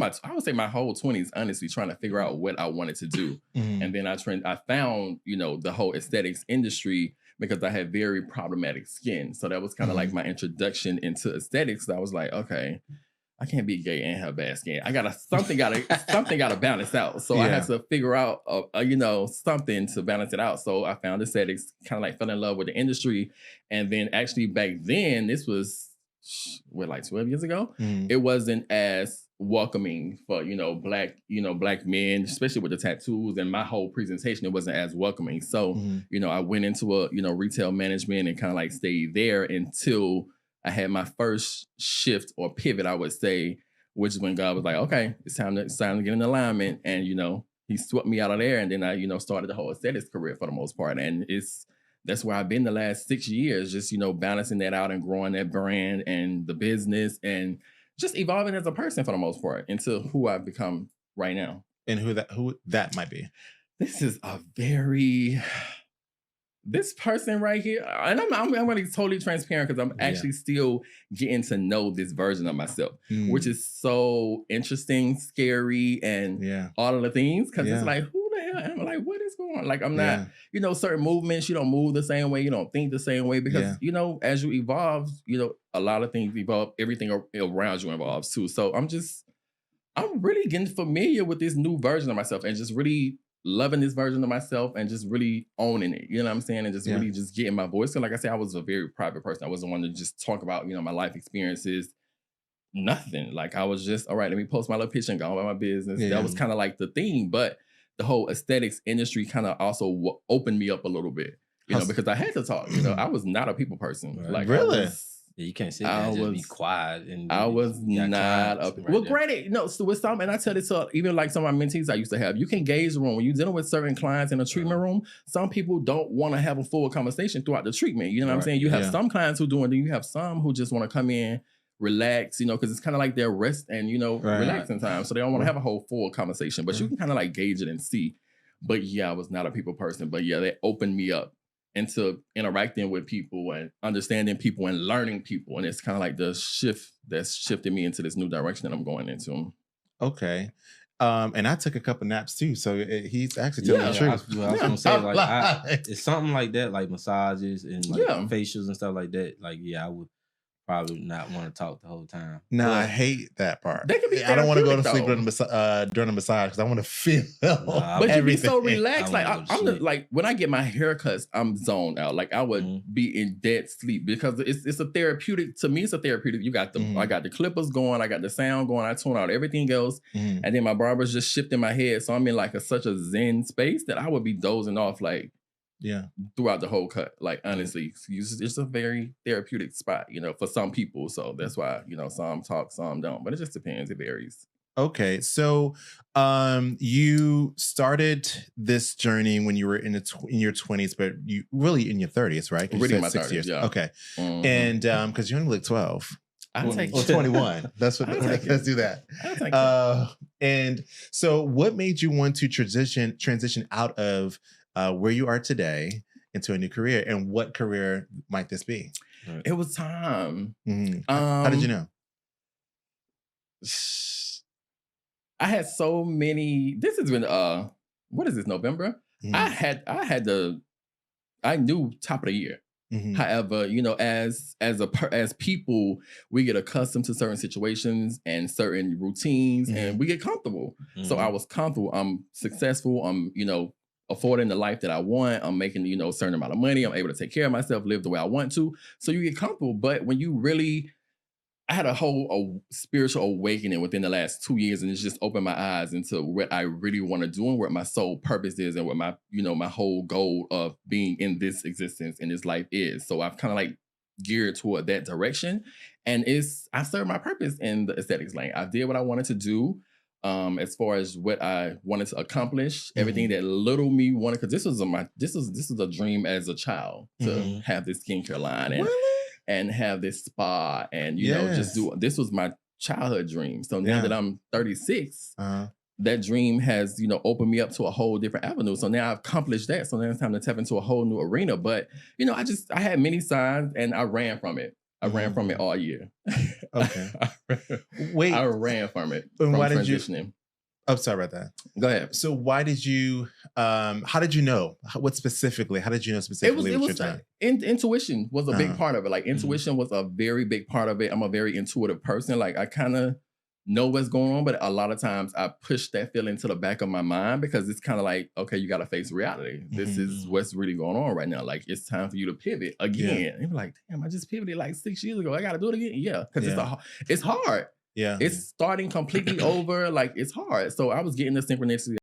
I would say my whole 20s, honestly, trying to figure out what I wanted to do. And then I found, the whole aesthetics industry because I had very problematic skin. So that was kind of like my introduction into aesthetics. I was like, okay, I can't be gay and have bad skin. Something gotta balance out. So I had to figure out, something to balance it out. So I found aesthetics, kind of like fell in love with the industry. And then actually back then, this was like 12 years ago, it wasn't as welcoming for, black men, especially with the tattoos and my whole presentation, it wasn't as welcoming. So, I went into a, retail management and kind of like stayed there until I had my first shift or pivot, I would say, which is when God was like, okay, it's time to get in alignment. And, he swept me out of there. And then I, started the whole aesthetics career for the most part. And that's where I've been the last 6 years, just, balancing that out and growing that brand and the business and just evolving as a person for the most part into who I've become right now. And who that might be. This is this person right here, and I'm going to be totally transparent because I'm actually still getting to know this version of myself, which is so interesting, scary, and all of the things because it's like, who the hell am I? Like, what is going on? Like, I'm not, certain movements, you don't move the same way, you don't think the same way because, as you evolve, a lot of things evolve, everything around you evolves too. So I'm really getting familiar with this new version of myself and just really loving this version of myself and just really owning it, you know what I'm saying? And just really just getting my voice. So like I said, I was a very private person. I wasn't one to just talk about, my life experiences, nothing. Like I was just, all right, let me post my little picture and go about my business. Yeah. That was kind of like the theme, but the whole aesthetics industry kind of also opened me up a little bit, because I had to talk, I was not a people person. Right. Like really? Yeah, you can't sit there and just be quiet. And I was not up. Well, granted, so with some, and I tell it to even like some of my mentees I used to have, you can gauge the room. When you're dealing with certain clients in a treatment room, some people don't want to have a full conversation throughout the treatment. You know what I'm saying? You have some clients who do, and then you have some who just want to come in, relax, because it's kind of like their rest and, relaxing time. So they don't want to have a whole full conversation, but you can kind of like gauge it and see. But yeah, I was not a people person. But yeah, they opened me up into interacting with people and understanding people and learning people. And it's kind of like the shift that's shifted me into this new direction that I'm going into. Okay. And I took a couple naps too. So he's actually telling the truth. I was going to say, like, it's something like that, like massages and like facials and stuff like that. Like, I would probably not want to talk the whole time. No, I hate that part. That can be I don't want to go to sleep during the massage because I want to feel but you be so relaxed. Like I'm like when I get my haircuts, I'm zoned out. Like I would be in dead sleep because it's a therapeutic. To me, it's a therapeutic. You got the I got the clippers going, I got the sound going, I tune out everything else, and then my barber's just shifting my head. So I'm in like such a zen space that I would be dozing off like throughout the whole cut. Like honestly, it's a very therapeutic spot, for some people. So that's why, some talk, some don't. But it just depends. It varies. Okay. So you started this journey when you were in your 20s, but you really in your 30s, right? Really in my 30s, yeah. Okay. And because you only look 12. I'll take 21. Let's do that. I'll take and so what made you want to transition out of where you are today into a new career, and what career might this be? It was time. How did you know? I had so many. This has been what is this, November? I knew top of the year. However, as people, we get accustomed to certain situations and certain routines, and we get comfortable. So I was comfortable. I'm successful. I'm affording the life that I want. I'm making, a certain amount of money. I'm able to take care of myself, live the way I want to. So you get comfortable. But when you really, I had a whole spiritual awakening within the last 2 years, and it's just opened my eyes into what I really want to do and what my sole purpose is and what my, my whole goal of being in this existence in this life is. So I've kind of like geared toward that direction. And I served my purpose in the aesthetics lane. I did what I wanted to do. As far as what I wanted to accomplish, everything that little me wanted, because this was a dream as a child to have this skincare line and have this spa and just do. This was my childhood dream. So now that I'm 36, that dream has opened me up to a whole different avenue. So now I've accomplished that. So now it's time to tap into a whole new arena. But I had many signs and I ran from it. I ran from it all year. Okay. Wait. I ran from it. And why did transitioning. Oh, sorry about that. Go ahead. So why did you, how did you know? What specifically? How did you know specifically what you're doing? Intuition was a big part of it. Like intuition was a very big part of it. I'm a very intuitive person. Like I kind of know what's going on, but a lot of times I push that feeling to the back of my mind because it's kind of like, okay, you got to face reality. This is what's really going on right now. Like it's time for you to pivot again. Yeah. And you're like, damn, I just pivoted like 6 years ago. I got to do it again. Yeah, because it's hard. Yeah, it's starting completely over. Like it's hard. So I was getting the synchronicity